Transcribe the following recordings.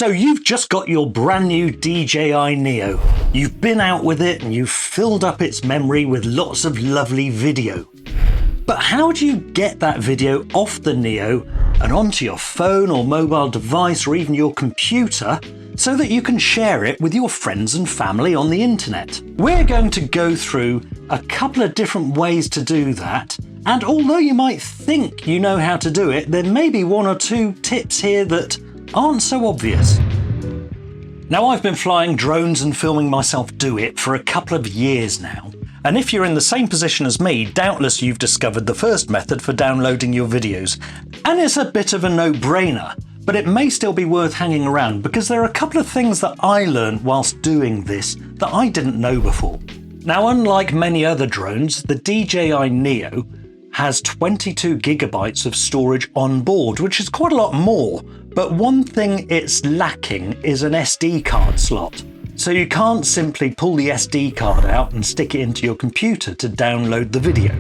So you've just got your brand new DJI Neo. You've been out with it and you've filled up its memory with lots of lovely video. But how do you get that video off the Neo and onto your phone or mobile device or even your computer so that you can share it with your friends and family on the internet? We're going to go through a couple of different ways to do that. And although you might think you know how to do it, there may be one or two tips here that aren't so obvious. Now, I've been flying drones and filming myself do it for a couple of years now. And if you're in the same position as me, doubtless you've discovered the first method for downloading your videos. And it's a bit of a no-brainer, but it may still be worth hanging around because there are a couple of things that I learned whilst doing this that I didn't know before. Now, unlike many other drones, the DJI Neo has 22 gigabytes of storage on board, which is quite a lot more. But one thing it's lacking is an SD card slot. So you can't simply pull the SD card out and stick it into your computer to download the video.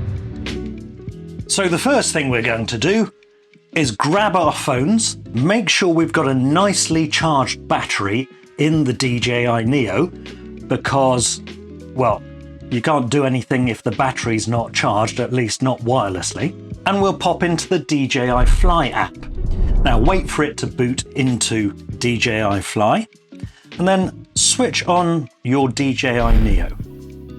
So the first thing we're going to do is grab our phones, make sure we've got a nicely charged battery in the DJI Neo, because, well, you can't do anything if the battery's not charged, at least not wirelessly. And we'll pop into the DJI Fly app. Now wait for it to boot into DJI Fly and then switch on your DJI Neo.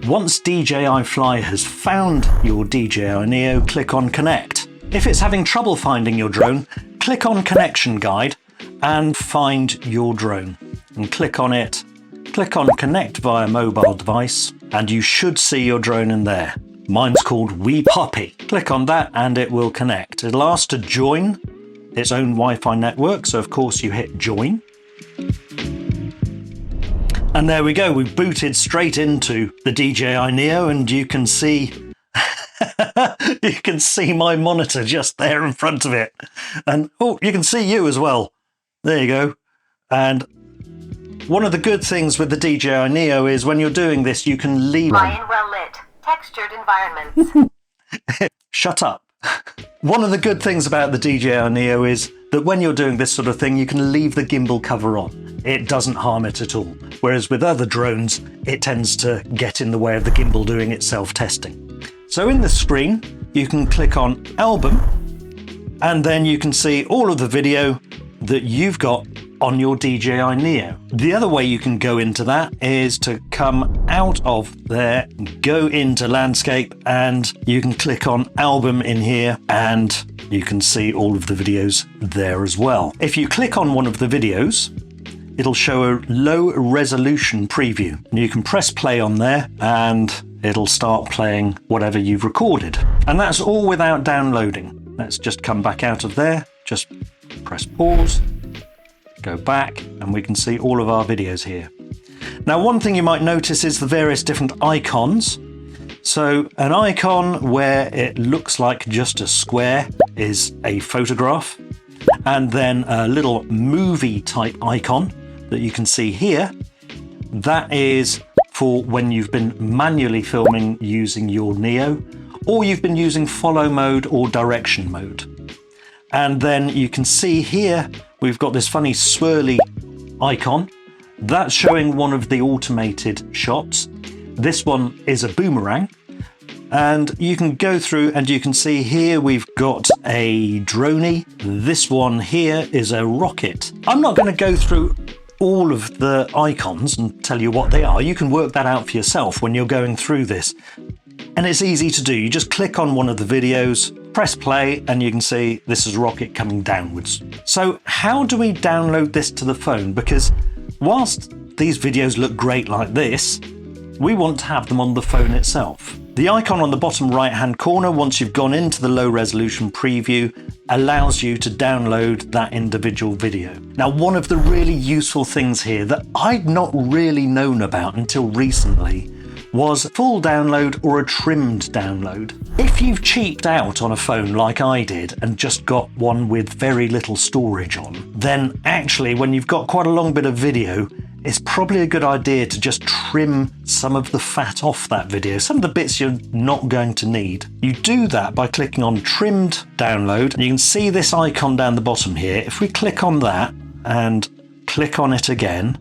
Once DJI Fly has found your DJI Neo, click on Connect. If it's having trouble finding your drone, click on Connection Guide and find your drone. And click on it, click on Connect via mobile device, and you should see your drone in there. Mine's called Wee Poppy. Click on that and it will connect. It'll ask to join its own Wi-Fi network, so of course you hit join. And there we go, we've booted straight into the DJI Neo and you can see you can see my monitor just there in front of it. And oh, you can see you as well. There you go. And one of the good things with the DJI Neo is when you're doing this, you can leave Fly in well lit, textured environments. Shut up. One of the good things about the DJI Neo is that when you're doing this sort of thing, you can leave the gimbal cover on. It doesn't harm it at all. Whereas with other drones, it tends to get in the way of the gimbal doing its self-testing. So in the screen, you can click on Album, and then you can see all of the video that you've got on your DJI Neo. The other way you can go into that is to come out of there, go into landscape, and you can click on album in here and you can see all of the videos there as well. If you click on one of the videos, it'll show a low resolution preview. And you can press play on there and it'll start playing whatever you've recorded. And that's all without downloading. Let's just come back out of there, just press pause, go back, and we can see all of our videos here. Now, one thing you might notice is the various different icons. So an icon where it looks like just a square is a photograph, and then a little movie type icon that you can see here. That is for when you've been manually filming using your Neo, or you've been using follow mode or direction mode. And then you can see here, we've got this funny swirly icon. That's showing one of the automated shots. This one is a boomerang. And you can go through and you can see here we've got a droney. This one here is a rocket. I'm not going to go through all of the icons and tell you what they are. You can work that out for yourself when you're going through this. And it's easy to do. You just click on one of the videos, press play, and you can see this is a rocket coming downwards. So how do we download this to the phone? Because whilst these videos look great like this, we want to have them on the phone itself. The icon on the bottom right hand corner, once you've gone into the low resolution preview, allows you to download that individual video. Now, one of the really useful things here that I'd not really known about until recently was full download or a trimmed download. If you've cheaped out on a phone like I did and just got one with very little storage on, then actually when you've got quite a long bit of video, it's probably a good idea to just trim some of the fat off that video, some of the bits you're not going to need. You do that by clicking on trimmed download, and you can see this icon down the bottom here. If we click on that and click on it again.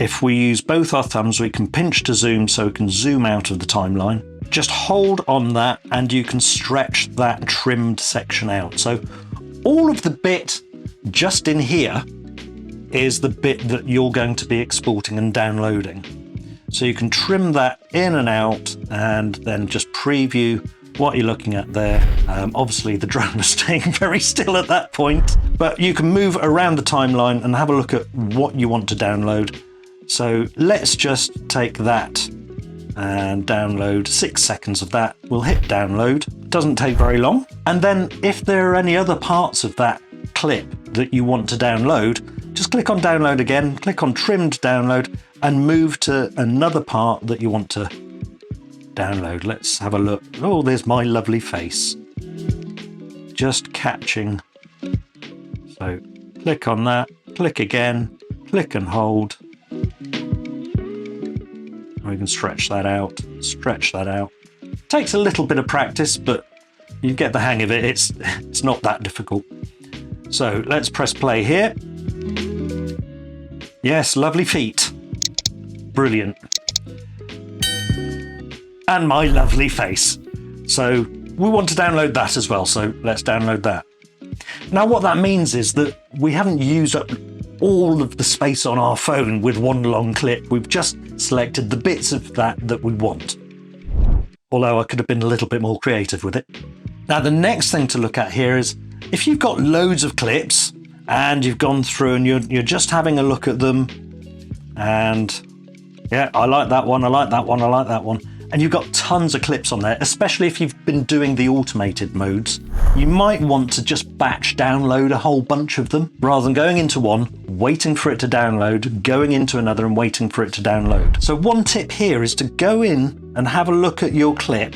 If we use both our thumbs, we can pinch to zoom so we can zoom out of the timeline. Just hold on that and you can stretch that trimmed section out. So all of the bit just in here is the bit that you're going to be exporting and downloading. So you can trim that in and out and then just preview what you're looking at there. Obviously the drone was staying very still at that point, but you can move around the timeline and have a look at what you want to download. So let's just take that and download 6 seconds of that. We'll hit download. Doesn't take very long. And then if there are any other parts of that clip that you want to download, just click on download again, click on trimmed download and move to another part that you want to download. Let's have a look. Oh, there's my lovely face. Just catching. So click on that, click again, click and hold. We can stretch that out, stretch that out. Takes a little bit of practice, but you get the hang of it. It's not that difficult. So let's press play here. Yes, lovely feet. Brilliant. And my lovely face. So we want to download that as well. So let's download that. Now what that means is that we haven't used up all of the space on our phone with one long clip. We've just selected the bits of that we want. Although I could have been a little bit more creative with it. Now the next thing to look at here is if you've got loads of clips and you've gone through and you're just having a look at them and yeah, I like that one, I like that one, I like that one. And you've got tons of clips on there, especially if you've been doing the automated modes. You might want to just batch download a whole bunch of them rather than going into one, waiting for it to download, going into another and waiting for it to download. So one tip here is to go in and have a look at your clip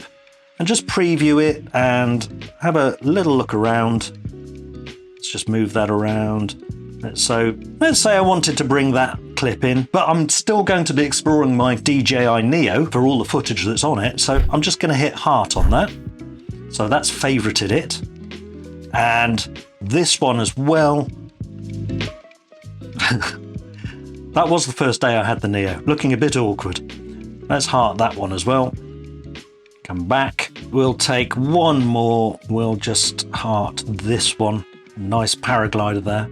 and just preview it and have a little look around. Let's just move that around. So let's say I wanted to bring that clip in, but I'm still going to be exploring my DJI Neo for all the footage that's on it. So I'm just going to hit heart on that. So that's favorited it. And this one as well. That was the first day I had the Neo, looking a bit awkward. Let's heart that one as well. Come back. We'll take one more. We'll just heart this one. Nice paraglider there.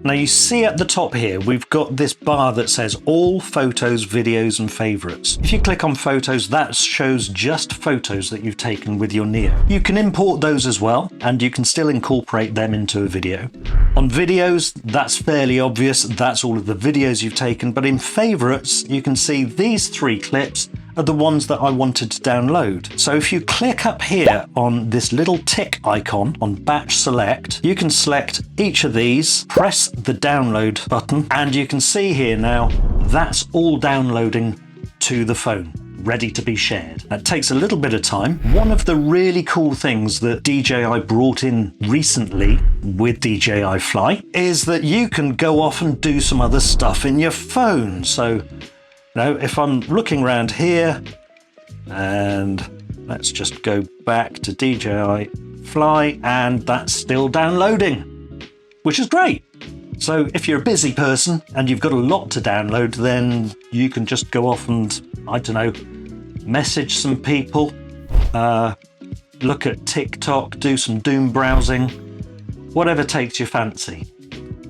Now you see at the top here, we've got this bar that says all photos, videos and favorites. If you click on photos, that shows just photos that you've taken with your Neo. You can import those as well, and you can still incorporate them into a video. On videos, that's fairly obvious. That's all of the videos you've taken, but in favorites, you can see these 3 clips are the ones that I wanted to download. So if you click up here on this little tick icon on batch select, you can select each of these, press the download button, and you can see here now that's all downloading to the phone, ready to be shared. That takes a little bit of time. One of the really cool things that DJI brought in recently with DJI Fly is that you can go off and do some other stuff in your phone. So now, if I'm looking around here, and let's just go back to DJI Fly, and that's still downloading, which is great. So if you're a busy person and you've got a lot to download, then you can just go off and, I don't know, message some people, look at TikTok, do some doom browsing, whatever takes your fancy.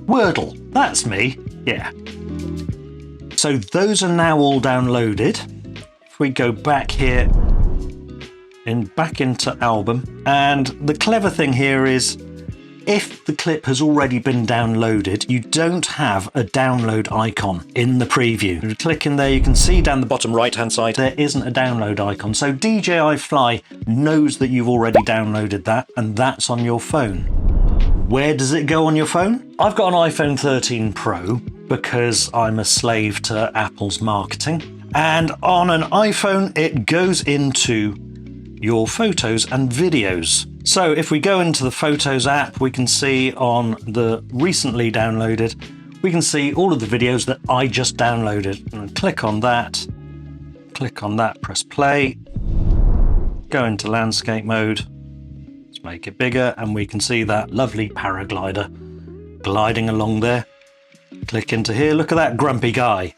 Wordle, that's me, yeah. So those are now all downloaded. If we go back here and back into album, and the clever thing here is if the clip has already been downloaded, you don't have a download icon in the preview. If you click in there, you can see down the bottom right hand side there isn't a download icon. So DJI Fly knows that you've already downloaded that, and that's on your phone. Where does it go on your phone? I've got an iPhone 13 Pro because I'm a slave to Apple's marketing. And on an iPhone, it goes into your photos and videos. So if we go into the Photos app, we can see on the recently downloaded, we can see all of the videos that I just downloaded. And click on that, press play, go into landscape mode. Let's Let's make it bigger and we can see that lovely paraglider gliding along there. Click into here, look at that grumpy guy.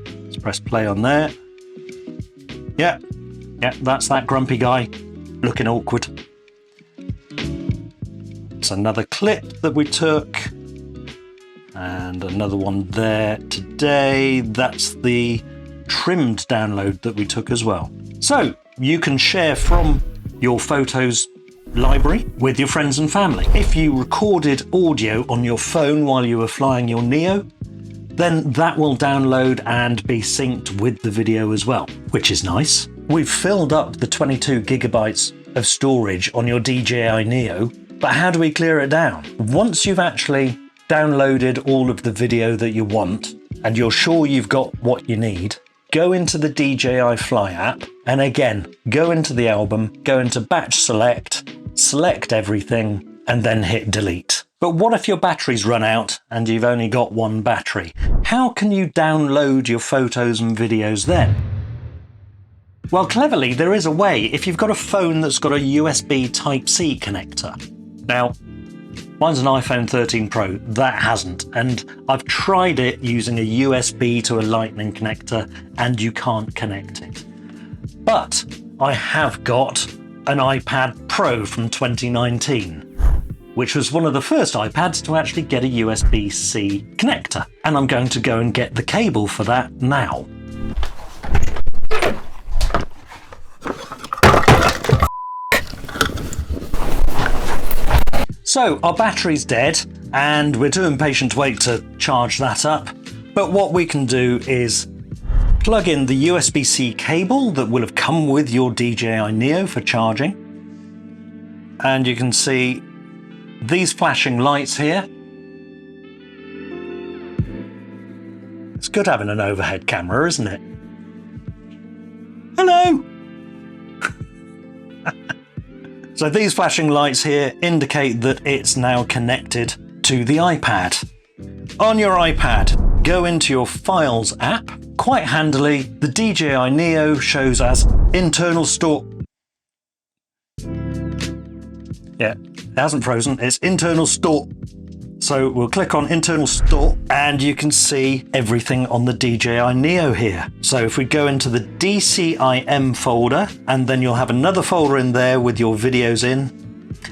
Let's press play on there. Yeah, that's that grumpy guy looking awkward. It's another clip that we took and another one there today. That's the trimmed download that we took as well. So you can share from your photos library with your friends and family. If you recorded audio on your phone while you were flying your Neo, then that will download and be synced with the video as well, which is nice. We've filled up the 22 gigabytes of storage on your DJI Neo, but how do we clear it down? Once you've actually downloaded all of the video that you want and you're sure you've got what you need, go into the DJI Fly app and again, go into the album, go into batch select, select everything and then hit delete. But what if your batteries run out and you've only got one battery? How can you download your photos and videos then? Well, cleverly, there is a way if you've got a phone that's got a USB Type-C connector. Now, mine's an iPhone 13 Pro, that hasn't, and I've tried it using a USB to a Lightning connector and you can't connect it. But I have got an iPad Pro from 2019, which was one of the first iPads to actually get a USB-C connector. And I'm going to go and get the cable for that now. So our battery's dead and we're too impatient to wait to charge that up. But what we can do is plug in the USB-C cable that will have come with your DJI Neo for charging. And you can see these flashing lights here. It's good having an overhead camera, isn't it? Hello! So these flashing lights here indicate that it's now connected to the iPad. On your iPad, go into your Files app. Quite handily, the DJI Neo shows as internal store. Yeah, it hasn't frozen, it's internal store. So we'll click on internal store and you can see everything on the DJI Neo here. So if we go into the DCIM folder and then you'll have another folder in there with your videos in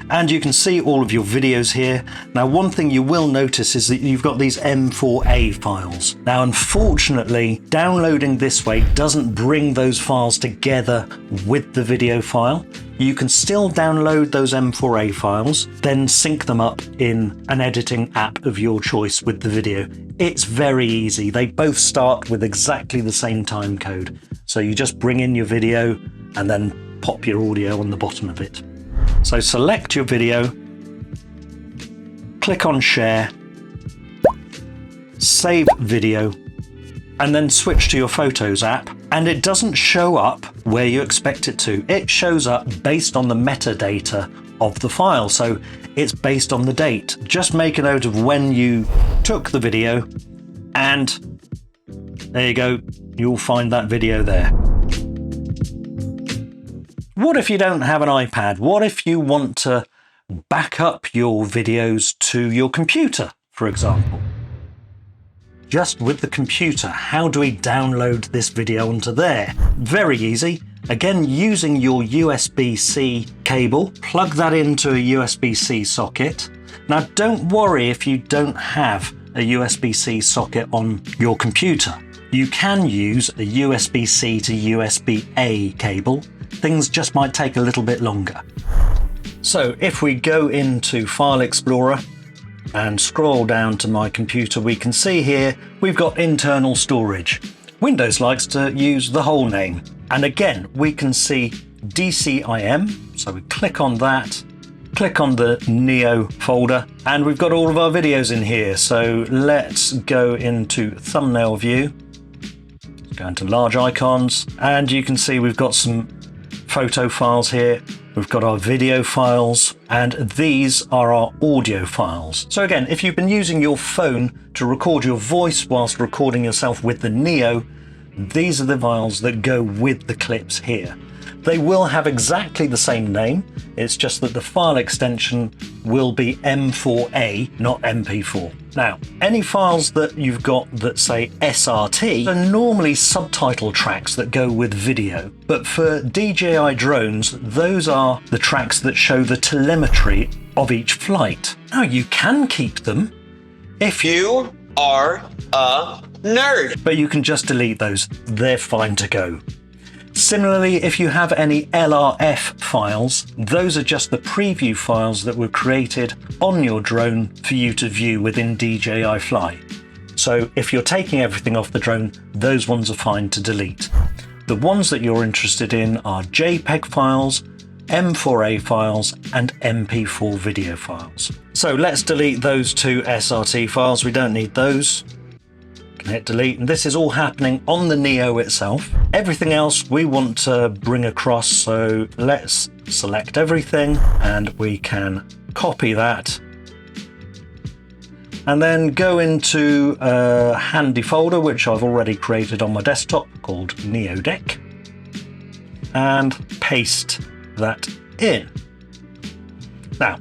and you can see all of your videos here. Now one thing you will notice is that you've got these M4A files. Now unfortunately downloading this way doesn't bring those files together with the video file. You can still download those M4A files, then sync them up in an editing app of your choice with the video. It's very easy. They both start with exactly the same time code. So you just bring in your video and then pop your audio on the bottom of it. So select your video, click on share, save video, and then switch to your Photos app, and it doesn't show up where you expect it to. It shows up based on the metadata of the file, so it's based on the date. Just make a note of when you took the video, and there you go, you'll find that video there. What if you don't have an iPad? What if you want to back up your videos to your computer, for example? Just with the computer, how do we download this video onto there? Very easy. Again, using your USB-C cable, plug that into a USB-C socket. Now, don't worry if you don't have a USB-C socket on your computer. You can use a USB-C to USB-A cable. Things just might take a little bit longer. So if we go into File Explorer and scroll down to my computer, we can see here we've got internal storage. Windows likes to use the whole name. And again, we can see DCIM. So we click on that, click on the Neo folder, and we've got all of our videos in here. So let's go into thumbnail view, go into large icons, and you can see we've got some photo files here. We've got our video files, and these are our audio files. So again, if you've been using your phone to record your voice whilst recording yourself with the Neo, these are the files that go with the clips here. They will have exactly the same name, it's just that the file extension will be M4A, not MP4. Now, any files that you've got that say SRT are normally subtitle tracks that go with video, but for DJI drones, those are the tracks that show the telemetry of each flight. Now, you can keep them if You are a nerd. but you can just delete those. They're fine to go. Similarly, if you have any LRF files, those are just the preview files that were created on your drone for you to view within DJI Fly. So if you're taking everything off the drone, those ones are fine to delete. The ones that you're interested in are JPEG files, M4A files, and MP4 video files. So let's delete those two SRT files. We don't need those. Hit delete, and this is all happening on the Neo itself. Everything else we want to bring across, so let's select everything and we can copy that and then go into a handy folder which I've already created on my desktop called Neo Deck and paste that in. Now,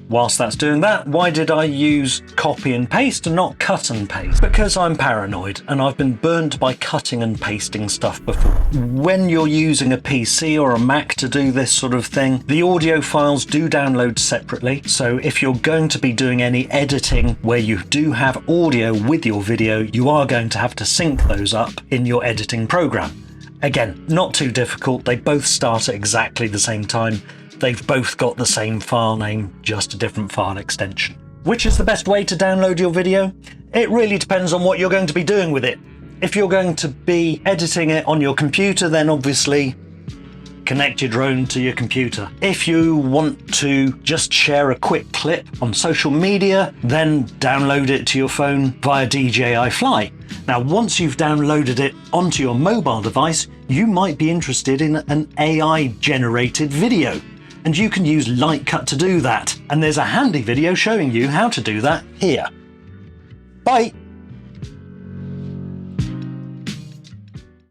whilst that's doing that, why did I use copy and paste and not cut and paste? Because I'm paranoid and I've been burned by cutting and pasting stuff before. When you're using a PC or a Mac to do this sort of thing, the audio files do download separately. So if you're going to be doing any editing where you do have audio with your video, you are going to have to sync those up in your editing program. Again, not too difficult. They both start at exactly the same time. They've both got the same file name, just a different file extension. Which is the best way to download your video? It really depends on what you're going to be doing with it. If you're going to be editing it on your computer, then obviously connect your drone to your computer. If you want to just share a quick clip on social media, then download it to your phone via DJI Fly. Now, once you've downloaded it onto your mobile device, you might be interested in an AI-generated video. And you can use Lightcut to do that. And there's a handy video showing you how to do that here. Bye!